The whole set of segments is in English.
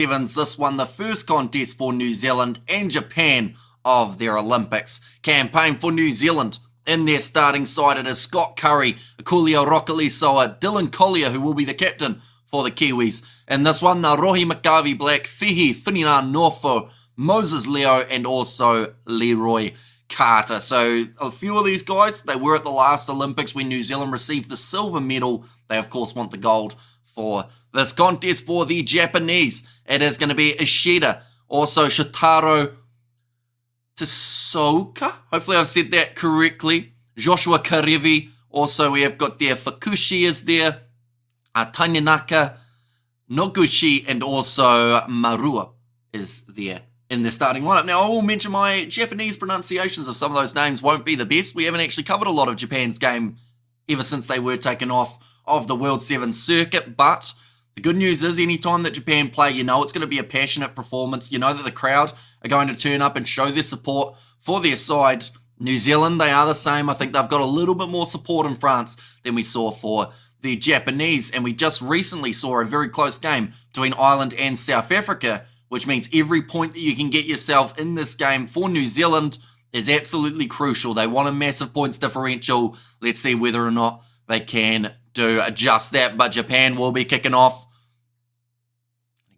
Sevens, this one the first contest for New Zealand and Japan of their Olympics. Campaign for New Zealand. In their starting side, it is Scott Curry, Akulia Rokalisoa, Dylan Collier, who will be the captain for the Kiwis. In this one, Rohi Makavi Black, Fihi Finina Norfo, Moses Leo, and also Leroy Carter. So a few of these guys, they were at the last Olympics when New Zealand received the silver medal. They, of course, want the gold for this contest. For the Japanese, it is going to be Ishida, also Shotaro Tsuoka. Hopefully I've said that correctly. Joshua Karevi. Also, we have got there Fukushi is there. Tanyanaka Noguchi, and also Marua is there in the starting lineup. Now, I will mention my Japanese pronunciations of some of those names won't be the best. We haven't actually covered a lot of Japan's game ever since they were taken off of the World Sevens circuit, but the good news is anytime that Japan play, you know it's going to be a passionate performance. You know that the crowd are going to turn up and show their support for their side. New Zealand, they are the same. I think they've got a little bit more support in France than we saw for the Japanese, and we just recently saw a very close game between Ireland and South Africa, which means every point that you can get yourself in this game for New Zealand is absolutely crucial. They want a massive points differential. Let's see whether or not they can do just that, but Japan will be kicking off.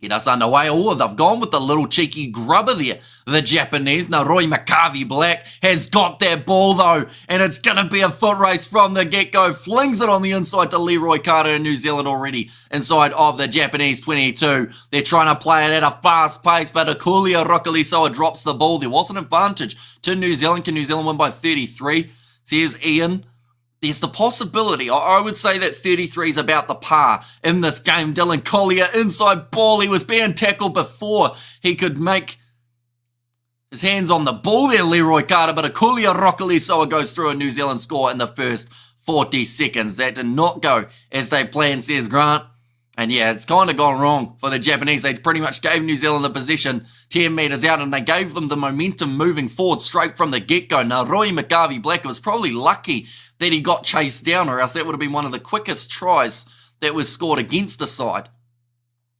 Get us underway. Oh, they've gone with the little cheeky grubber there. The Japanese. Now, Roy Makavi Black has got that ball, though, and it's going to be a foot race from the get-go. Flings it on the inside to Leroy Carter in New Zealand already inside of the Japanese 22. They're trying to play it at a fast pace, but Akulia Rokalisoa drops the ball. There was an advantage to New Zealand. Can New Zealand win by 33? Says Ian. There's the possibility. I would say that 33 is about the par in this game. Dylan Collier, inside ball. He was being tackled before he could make his hands on the ball there, Leroy Carter. But Akulia Rokalisoa goes through a New Zealand score in the first 40 seconds. That did not go as they planned, says Grant. And yeah, it's kind of gone wrong for the Japanese. They pretty much gave New Zealand the position 10 metres out, and they gave them the momentum moving forward straight from the get-go. Now, Roy Makavi Black was probably lucky that he got chased down, or else that would have been one of the quickest tries that was scored against a side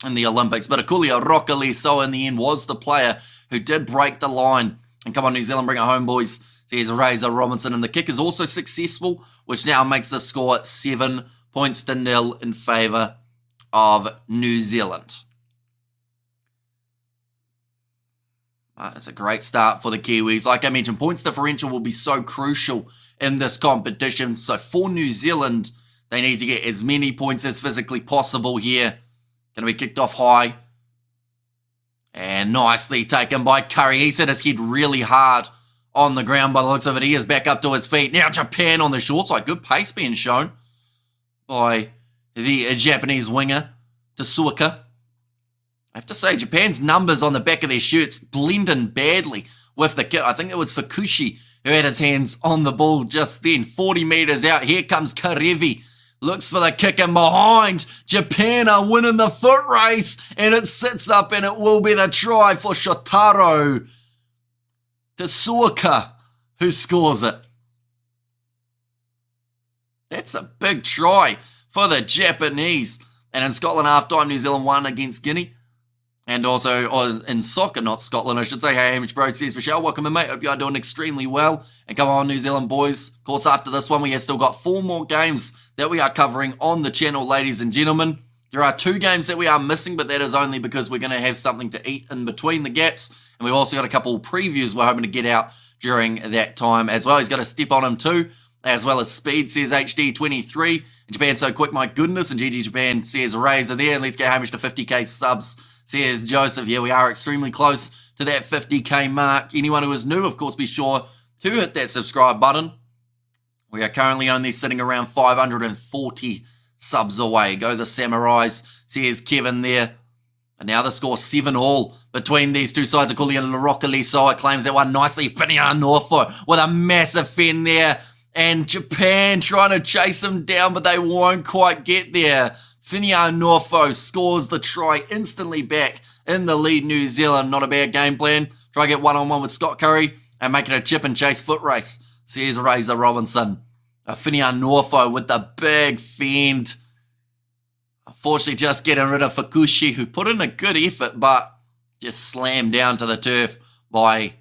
in the Olympics. But Akulia Rokalisoa in the end was the player who did break the line. And come on, New Zealand, bring it home, boys. There's Razor Robinson, and the kick is also successful, which now makes the score 7-0 in favour of New Zealand. It's a great start for the Kiwis. Like I mentioned, points differential will be so crucial in this competition. So for New Zealand, they need to get as many points as physically possible here. Going to be kicked off high. And nicely taken by Curry. He's hit his head really hard on the ground by the looks of it. He is back up to his feet. Now Japan on the short side. Good pace being shown by the Japanese winger, Tsuoka. I have to say, Japan's numbers on the back of their shirts blend in badly with the kit. I think it was Fukushi who had his hands on the ball just then. 40 metres out. Here comes Karevi. Looks for the kick in behind. Japan are winning the foot race, and it sits up, and it will be the try for Shotaro Tsuoka, who scores it. That's a big try for the Japanese. And in Scotland, half-time, New Zealand won against Guinea. And also, in soccer, not Scotland, I should say. Hey, Hamish Broad says, Michelle, welcome in, mate. Hope you are doing extremely well. And come on, New Zealand boys. Of course, after this one, we have still got 4 more games that we are covering on the channel, ladies and gentlemen. There are 2 games that we are missing, but that is only because we're going to have something to eat in between the gaps. And we've also got a couple of previews we're hoping to get out during that time as well. He's got a step on him too, as well as speed, says HD23. Japan so quick, my goodness. And GG Japan says Razor there. Let's get Hamish to 50k subs, says Joseph. Yeah, we are extremely close to that 50k mark. Anyone who is new, of course, be sure to hit that subscribe button. We are currently only sitting around 540 subs away. Go the Samurais, says Kevin there. And now the score 7-all between these two sides. Akulia and Rokalisoa claims that one nicely. Finnean Norfolk with a massive fend there. And Japan trying to chase him down, but they won't quite get there. Finnean Norfolk scores the try instantly back in the lead. New Zealand, not a bad game plan. Try to get one-on-one with Scott Curry and make it a chip and chase foot race, says Razor Robinson. Finnean Norfolk with the big fend. Fortunately, just getting rid of Fukushi, who put in a good effort, but just slammed down to the turf by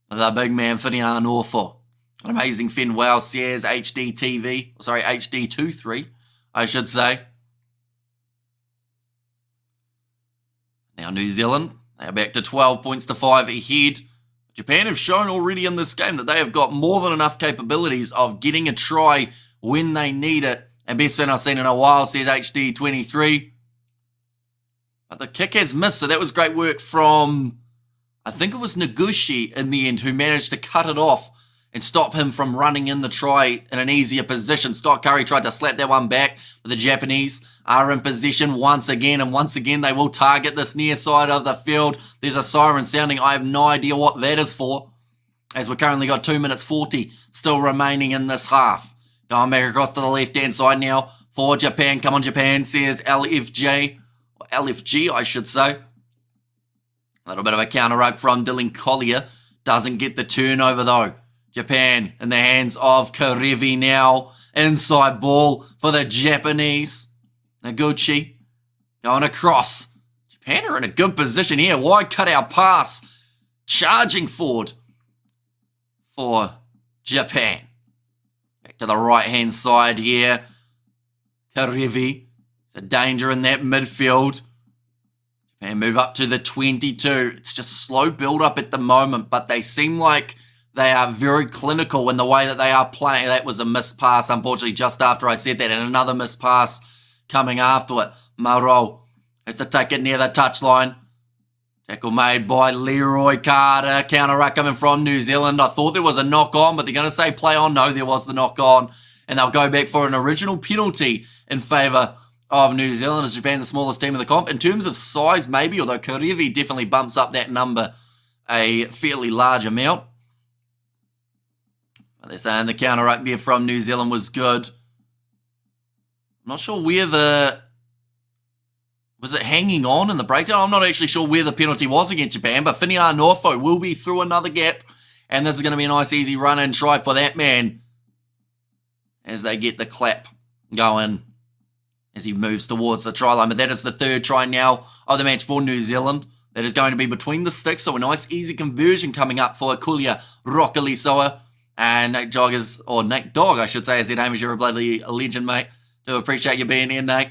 the big man, Whinia Norfo. An amazing Finn Wells says HD 23, I should say. Now New Zealand, they are back to 12 points to 5 ahead. Japan have shown already in this game that they have got more than enough capabilities of getting a try when they need it. And best thing I've seen in a while, says HD 23. But the kick has missed, so that was great work from, I think it was Noguchi in the end, who managed to cut it off and stop him from running in the try in an easier position. Scott Curry tried to slap that one back, but the Japanese are in position once again, and once again they will target this near side of the field. There's a siren sounding. I have no idea what that is for, as we've currently got 2 minutes 40 still remaining in this half. Going back across to the left-hand side now for Japan. Come on, Japan, says LFG, or LFG, I should say. A little bit of a counter-ruck from Dylan Collier. Doesn't get the turnover, though. Japan in the hands of Karevi now. Inside ball for the Japanese. Noguchi going across. Japan are in a good position here. Wide cut-out pass. Charging forward for Japan. Back to the right-hand side here. Karevi. There's a danger in that midfield. Japan move up to the 22. It's just slow build-up at the moment, but they seem like they are very clinical in the way that they are playing. That was a missed pass, unfortunately, just after I said that, and another missed pass coming after it. Maro has to take it near the touchline. Tackle made by Leroy Carter. Counter-ruck coming from New Zealand. I thought there was a knock-on, but they're going to say play on. No, there was the knock-on, and they'll go back for an original penalty in favour of New Zealand, as Japan the smallest team in the comp. In terms of size, maybe, although Karevi definitely bumps up that number a fairly large amount. They're saying the counter-ruck there from New Zealand was good. I'm not sure where the... Was it hanging on in the breakdown? I'm not actually sure where the penalty was against Japan, but Whinia Norfo will be through another gap, and this is going to be a nice, easy run-in try for that man as they get the clap going as he moves towards the try line. But that is the third try now of the match for New Zealand. That is going to be between the sticks, so a nice, easy conversion coming up for Akulia Rokalisoa. And Nate Dogg, I should say, as their name is. You're a bloody legend, mate. Do appreciate you being here, Nate.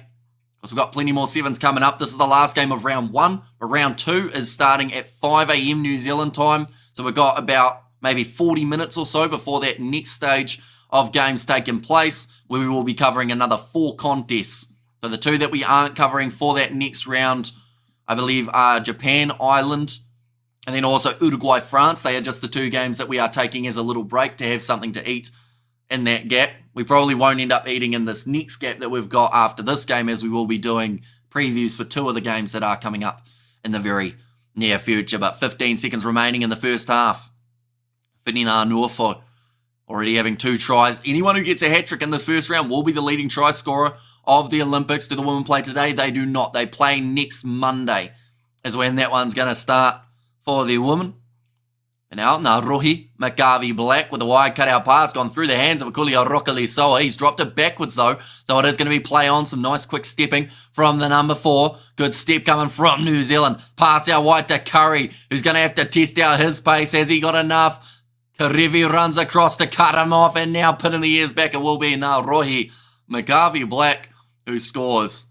Because we've got plenty more sevens coming up. This is the last game of round 1, but round 2 is starting at 5 a.m. New Zealand time. So we've got about maybe 40 minutes or so before that next stage of games taking place, where we will be covering another 4 contests. So the 2 that we aren't covering for that next round, I believe, are Japan, Ireland, and then also Uruguay, France. They are just the 2 games that we are taking as a little break to have something to eat in that gap. We probably won't end up eating in this next gap that we've got after this game, as we will be doing previews for 2 of the games that are coming up in the very near future. But 15 seconds remaining in the first half. Whinia Norfo already having 2 tries. Anyone who gets a hat-trick in the first round will be the leading try scorer of the Olympics. Do the women play today? They do not. They play next Monday is when that one's going to start for the women. And now Rohi Makavi Black with a wide cut-out pass gone through the hands of Akulia Rokalisoa. He's dropped it backwards, though, so it is going to be play on. Some nice quick stepping from the number 4. Good step coming from New Zealand. Pass out wide to Curry, who's going to have to test out his pace. Has he got enough? Karevi runs across to cut him off, and now pinning the ears back. It will be now Rohi Makavi Black who scores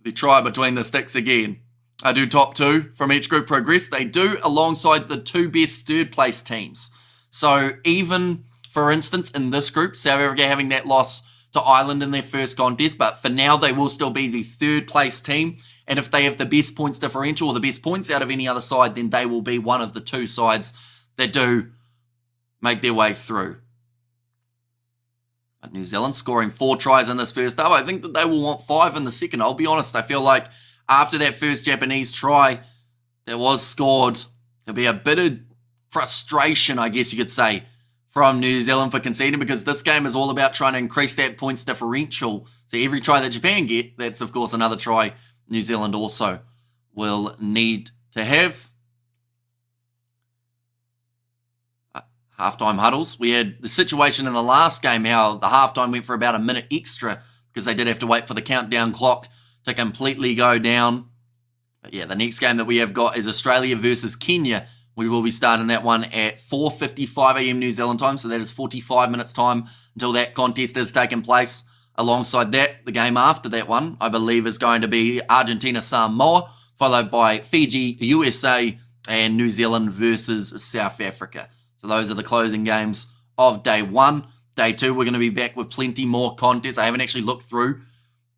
the try between the sticks again. I do top 2 from each group progress. They do alongside the 2 best third-place teams. So even, for instance, in this group, South Africa having that loss to Ireland in their first contest, but for now they will still be the third-place team. And if they have the best points differential or the best points out of any other side, then they will be one of the 2 sides that do make their way through. But New Zealand scoring 4 tries in this first half. I think that they will want 5 in the second. I'll be honest, I feel like after that first Japanese try that was scored, there'll be a bit of frustration, I guess you could say, from New Zealand for conceding, because this game is all about trying to increase that points differential. So every try that Japan get, that's of course another try New Zealand also will need to have. Halftime huddles. We had the situation in the last game how the halftime went for about a minute extra because they did have to wait for the countdown clock to completely go down. But yeah, the next game that we have got is Australia versus Kenya. We will be starting that one at 4:55 a.m. New Zealand time, so that is 45 minutes time until that contest is taking place. Alongside that, the game after that one, I believe, is going to be Argentina-Samoa, followed by Fiji, USA, and New Zealand versus South Africa. So those are the closing games of day one. Day two, we're going to be back with plenty more contests. I haven't actually looked through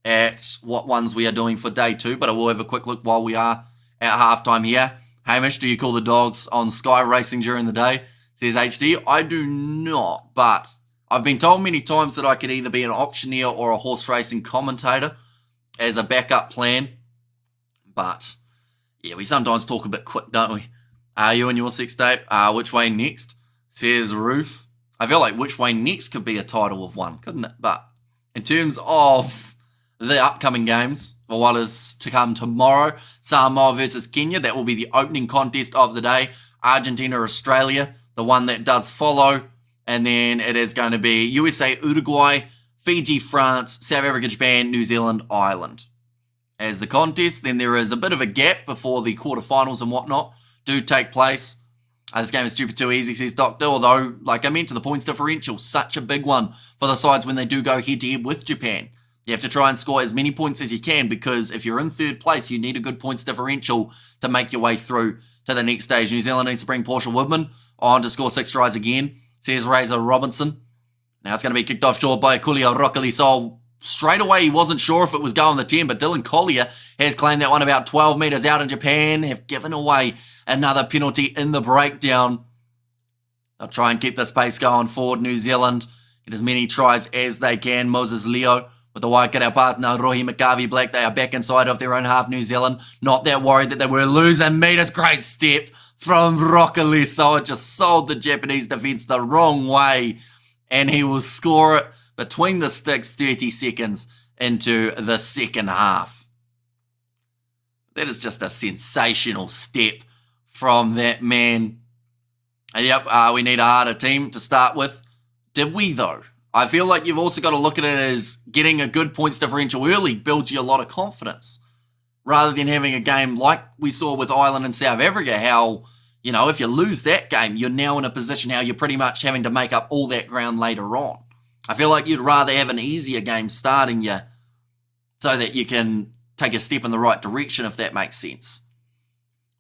at what ones we are doing for day two, but I will have a quick look while we are at halftime here. Hamish, do you call the dogs on Sky Racing during the day? Says HD. I do not, but I've been told many times that I could either be an auctioneer or a horse racing commentator as a backup plan. But yeah, we sometimes talk a bit quick, don't we? Are you in your sex tape? Which way next? Says Roof. I feel like which way next could be a title of one, couldn't it? But in terms of the upcoming games, for what is to come tomorrow, Samoa versus Kenya, that will be the opening contest of the day. Argentina, Australia, the one that does follow. And then it is going to be USA, Uruguay, Fiji, France, South Africa, Japan, New Zealand, Ireland as the contest. Then there is a bit of a gap before the quarterfinals and whatnot do take place. This game is stupid too easy, says Doctor, although, like I mentioned, the points differential, such a big one for the sides when they do go head-to-head with Japan. You have to try and score as many points as you can, because if you're in third place, you need a good points differential to make your way through to the next stage. New Zealand needs to bring Portia Woodman on to score 6 tries again, says Razor Robinson. Now it's going to be kicked off short by Coolio Rockalisol. Straight away, he wasn't sure if it was going the 10, but Dylan Collier has claimed that one about 12 metres out, in Japan have given away another penalty in the breakdown. They'll try and keep this pace going forward. New Zealand get as many tries as they can. Moses Leo with the Waikato partner, Rohi McGarvey Black. They are back inside of their own half, New Zealand. Not that worried that they were losing meters. Great step from Rockalisol. It just sold the Japanese defence the wrong way, and he will score it between the sticks 30 seconds into the second half. That is just a sensational step from that man. And yep, we need a harder team to start with. Did we, though? I feel like you've also got to look at it as getting a good points differential early builds you a lot of confidence, rather than having a game like we saw with Ireland and South Africa, how, you know, if you lose that game, you're now in a position how you're pretty much having to make up all that ground later on. I feel like you'd rather have an easier game starting you so that you can take a step in the right direction, if that makes sense.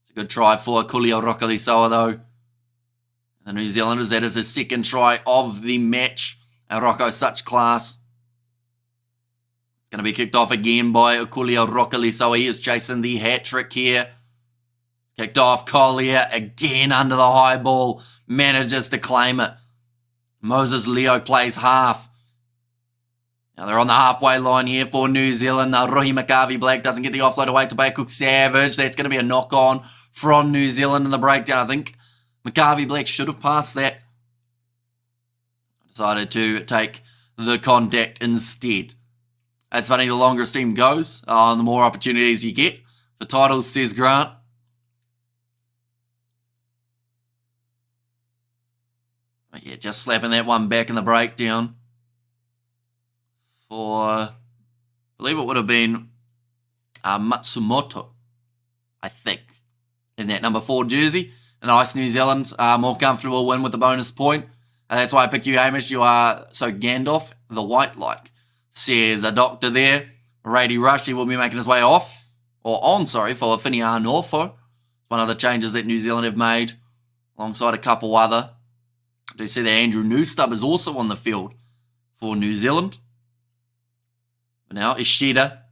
It's a good try for Coolio Rockalisol, though. The New Zealanders, that is his second try of the match. And Rocco, such class. It's going to be kicked off again by Coolio Rockalisol. He is chasing the hat-trick here. Kicked off, Collier again under the high ball. Manages to claim it. Moses Leo plays half. Now they're on the halfway line here for New Zealand. Now Rohi McGarvey Black doesn't get the offload away to Cook Savage. That's going to be a knock-on from New Zealand in the breakdown. I think McGarvey Black should have passed that. Decided to take the contact instead. It's funny, the longer a team goes, the more opportunities you get for titles, says Grant. But yeah, just slapping that one back in the breakdown for, I believe it would have been Matsumoto, I think, in that number 4 jersey. A nice New Zealand, more comfortable win with the bonus point. And that's why I picked you, Hamish. You are so Gandalf, the white-like, says a doctor there. Rady Rushy will be making his way off, or on, sorry, for Finiar Norfo. One of the changes that New Zealand have made, alongside a couple other. I do see that Andrew Newstub is also on the field for New Zealand. But now Ishida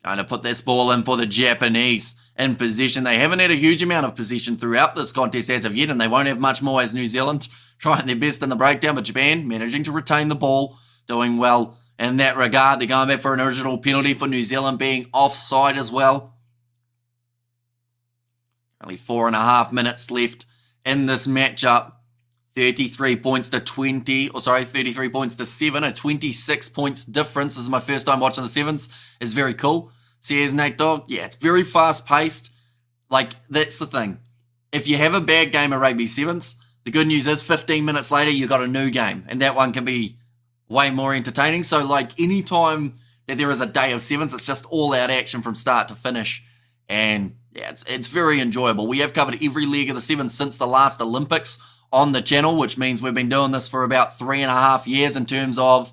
going to put this ball in for the Japanese in position. They haven't had a huge amount of position throughout this contest as of yet, and they won't have much more as New Zealand trying their best in the breakdown, but Japan managing to retain the ball, doing well in that regard. They're going back for an original penalty for New Zealand being offside as well. Only 4.5 minutes left in this matchup. 33 points to 7, a 26 points difference. This is my first time watching the Sevens. It's very cool. Says Nate Dog, yeah, it's very fast-paced. Like, that's the thing. If you have a bad game of Rugby Sevens, the good news is 15 minutes later, you got a new game. And that one can be way more entertaining. So, like, anytime that there is a day of sevens. It's just all-out action from start to finish. And yeah, it's very enjoyable. We have covered every leg of the sevens since the last Olympics on the channel, which means we've been doing this for about 3.5 years in terms of,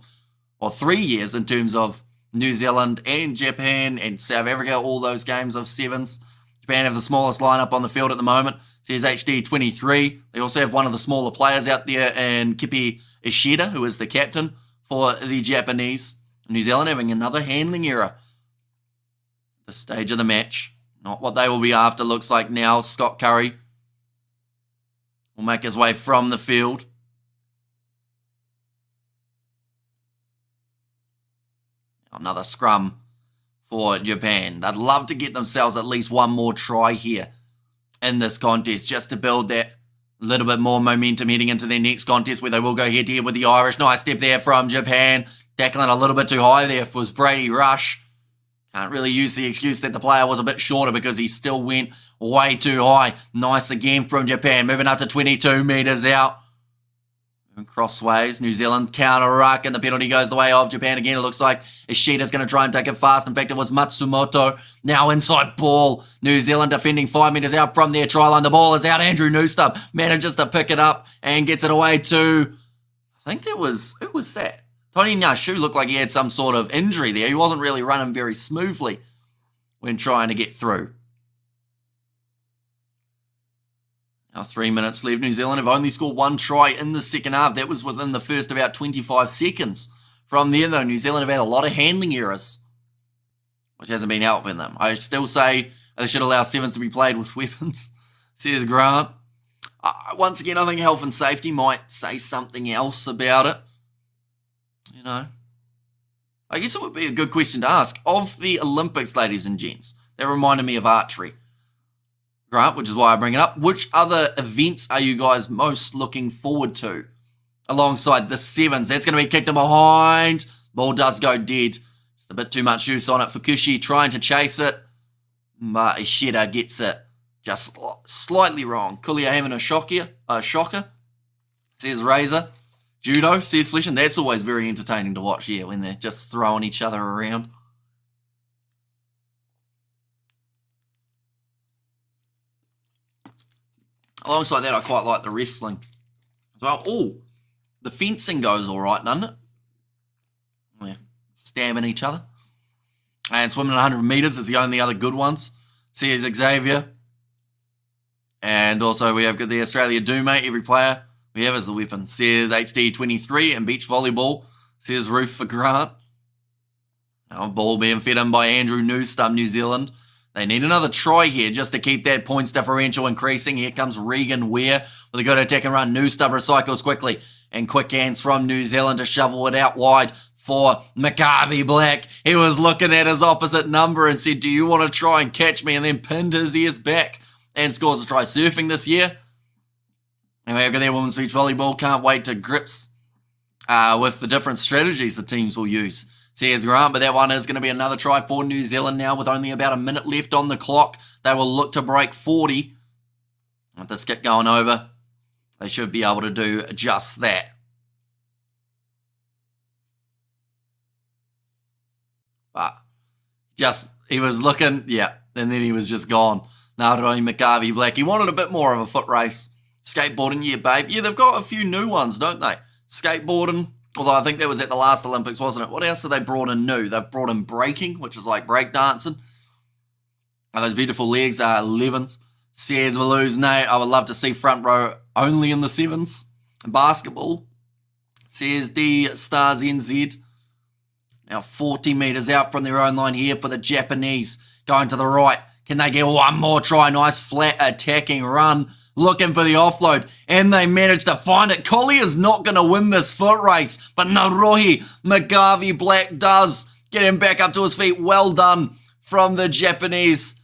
or 3 years in terms of New Zealand and Japan and South Africa, all those games of sevens. Japan have the smallest lineup on the field at the moment. Says HD 23. They also have one of the smaller players out there in Kipi Ishida, who is the captain for the Japanese. New Zealand having another handling error at the stage of the match. Not what they will be after, looks like now. Scott Curry will make his way from the field. Another scrum for Japan. They'd love to get themselves at least one more try here in this contest, just to build that little bit more momentum heading into their next contest, where they will go head-to-head with the Irish. Nice step there from Japan. Tackling a little bit too high there was Brady Rush. Can't really use the excuse that the player was a bit shorter, because he still went way too high. Nice again from Japan. Moving up to 22 metres out. Crossways, New Zealand counter ruck, and the penalty goes the way of Japan again. It looks like Ishida's going to try and take it fast. In fact, it was Matsumoto. Now inside ball. New Zealand defending 5 metres out from their try line. The ball is out. Andrew Newstubb manages to pick it up and gets it away to, I think who was that? Tony Nyashu looked like he had some sort of injury there. He wasn't really running very smoothly when trying to get through. Now 3 minutes left. New Zealand have only scored one try in the second half. That was within the first about 25 seconds. From there, though, New Zealand have had a lot of handling errors, which hasn't been helping them. I still say they should allow sevens to be played with weapons, says Grant. Once again, I think health and safety might say something else about it. You know, I guess it would be a good question to ask. Of the Olympics, ladies and gents, that reminded me of archery. Grant, which is why I bring it up. Which other events are you guys most looking forward to alongside the sevens? That's going to be kicked in behind. Ball does go dead. Just a bit too much use on it. Fukushi trying to chase it, but Ishida gets it just slightly wrong. Kulia having a shocker, says Razor. Judo, says Flesh, and that's always very entertaining to watch, yeah, when they're just throwing each other around. Alongside that, I quite like the wrestling as well. Oh, the fencing goes all right, doesn't it? Yeah, stabbing each other. And swimming 100 metres is the only other good ones. Says Xavier. And also we have got the Australia Doomate, every player we have as the weapon. Says HD23, and beach volleyball. Says Roof for Grant. Now, ball being fed in by Andrew Newstubb, New Zealand. They need another try here just to keep that points differential increasing. Here comes Regan Ware with a good attack and run. Newstubb recycles quickly. And quick hands from New Zealand to shovel it out wide for McCarvey Black. He was looking at his opposite number and said, do you want to try and catch me? And then pinned his ears back and scores a try. Surfing this year. And we have got their women's beach volleyball. Can't wait to grips with the different strategies the teams will use. Says Grant, but that one is going to be another try for New Zealand now with only about a minute left on the clock. They will look to break 40. With this kick going over, they should be able to do just that. But he was looking, yeah, and then he was just gone. Now only McCarvey Black. He wanted a bit more of a foot race. Skateboarding, yeah, babe. Yeah, they've got a few new ones, don't they? Skateboarding. Although I think that was at the last Olympics, wasn't it? What else have they brought in new? They've brought in breaking, which is like breakdancing. And those beautiful legs are 11s. Says we'll lose Nate. I would love to see front row only in the sevens. Basketball. Says D Stars NZ. Now 40 metres out from their own line here for the Japanese. Going to the right. Can they get one more try? Nice flat attacking run. Looking for the offload, and they managed to find it. Collier's not going to win this foot race, but Narohi McGarvey Black does get him back up to his feet. Well done from the Japanese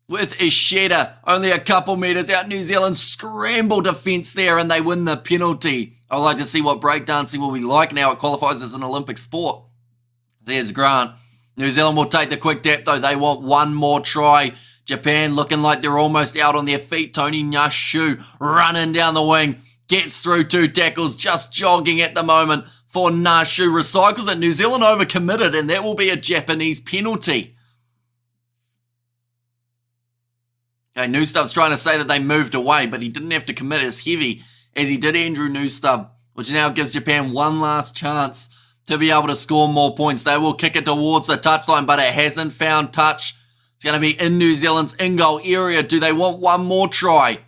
with Ishida. Only a couple metres out. New Zealand scramble defence there, and they win the penalty. I'd like to see what breakdancing will be like now it qualifies as an Olympic sport. There's Grant. New Zealand will take the quick tap, though. They want one more try. Japan looking like they're almost out on their feet. Tony Nyashu running down the wing. Gets through 2 tackles. Just jogging at the moment for Nashu. Recycles it. New Zealand overcommitted, and that will be a Japanese penalty. Okay, Newstub's trying to say that they moved away, but he didn't have to commit as heavy as he did Andrew Newstub, which now gives Japan one last chance to be able to score more points. They will kick it towards the touchline, but it hasn't found touch. It's going to be in New Zealand's in-goal area. Do they want one more try?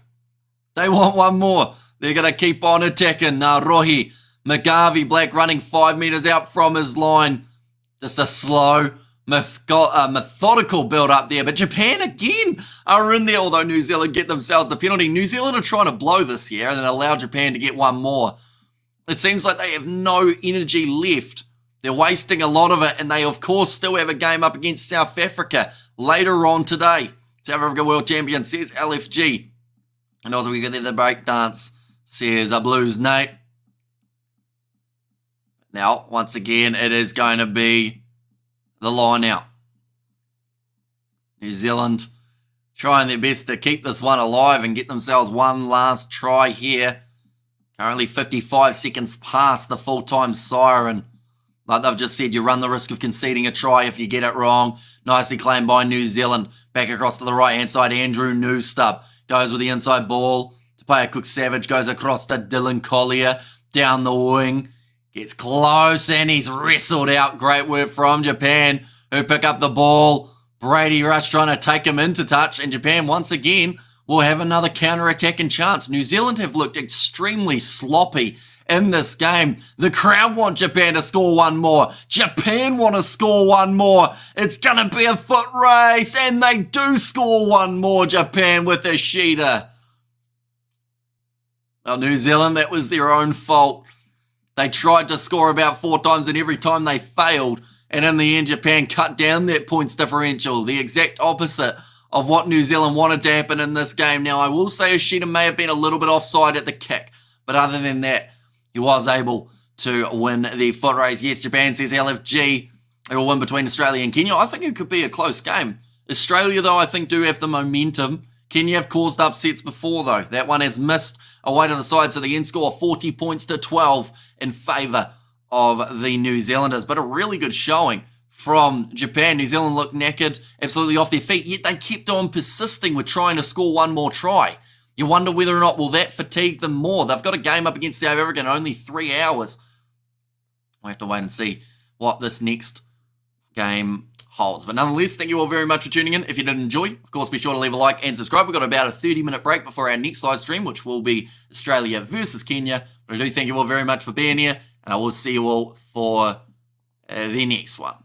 They want one more. They're going to keep on attacking. Rohi McGarvey Black running 5 meters out from his line. Just a slow, methodical build-up there. But Japan, again, are in there, although New Zealand get themselves the penalty. New Zealand are trying to blow this here and then allow Japan to get one more. It seems like they have no energy left. They're wasting a lot of it, and they, of course, still have a game up against South Africa later on today. South Africa World Champion, says LFG. And also we get there the break dance, says a Blues Nate. Now, once again, it is going to be the line out. New Zealand trying their best to keep this one alive and get themselves one last try here. Currently 55 seconds past the full-time siren. Like they've just said, you run the risk of conceding a try if you get it wrong. Nicely claimed by New Zealand. Back across to the right-hand side, Andrew Newstub goes with the inside ball to Paya Cook Savage. Goes across to Dylan Collier down the wing. Gets close and he's wrestled out. Great work from Japan, who pick up the ball. Brady Rush trying to take him into touch. And Japan, once again, will have another counter-attacking chance. New Zealand have looked extremely sloppy in this game. The crowd want Japan to score one more. Japan want to score one more. It's going to be a foot race, and they do score one more, Japan, with Ishida. Well, New Zealand, that was their own fault. They tried to score about 4 times, and every time they failed. And in the end, Japan cut down that points differential. The exact opposite of what New Zealand wanted to happen in this game. Now, I will say Ishida may have been a little bit offside at the kick. But other than that, he was able to win the foot race. Yes, Japan, says LFG. They will win between Australia and Kenya. I think it could be a close game. Australia, though, I think do have the momentum. Kenya have caused upsets before, though. That one has missed away to the side, so the end score 40 points to 12 in favour of the New Zealanders. But a really good showing from Japan. New Zealand looked knackered, absolutely off their feet, yet they kept on persisting with trying to score one more try. You wonder whether or not will that fatigue them more. They've got a game up against South Africa in only 3 hours. We'll have to wait and see what this next game holds. But nonetheless, thank you all very much for tuning in. If you did enjoy, of course, be sure to leave a like and subscribe. We've got about a 30-minute break before our next live stream, which will be Australia versus Kenya. But I do thank you all very much for being here, and I will see you all for the next one.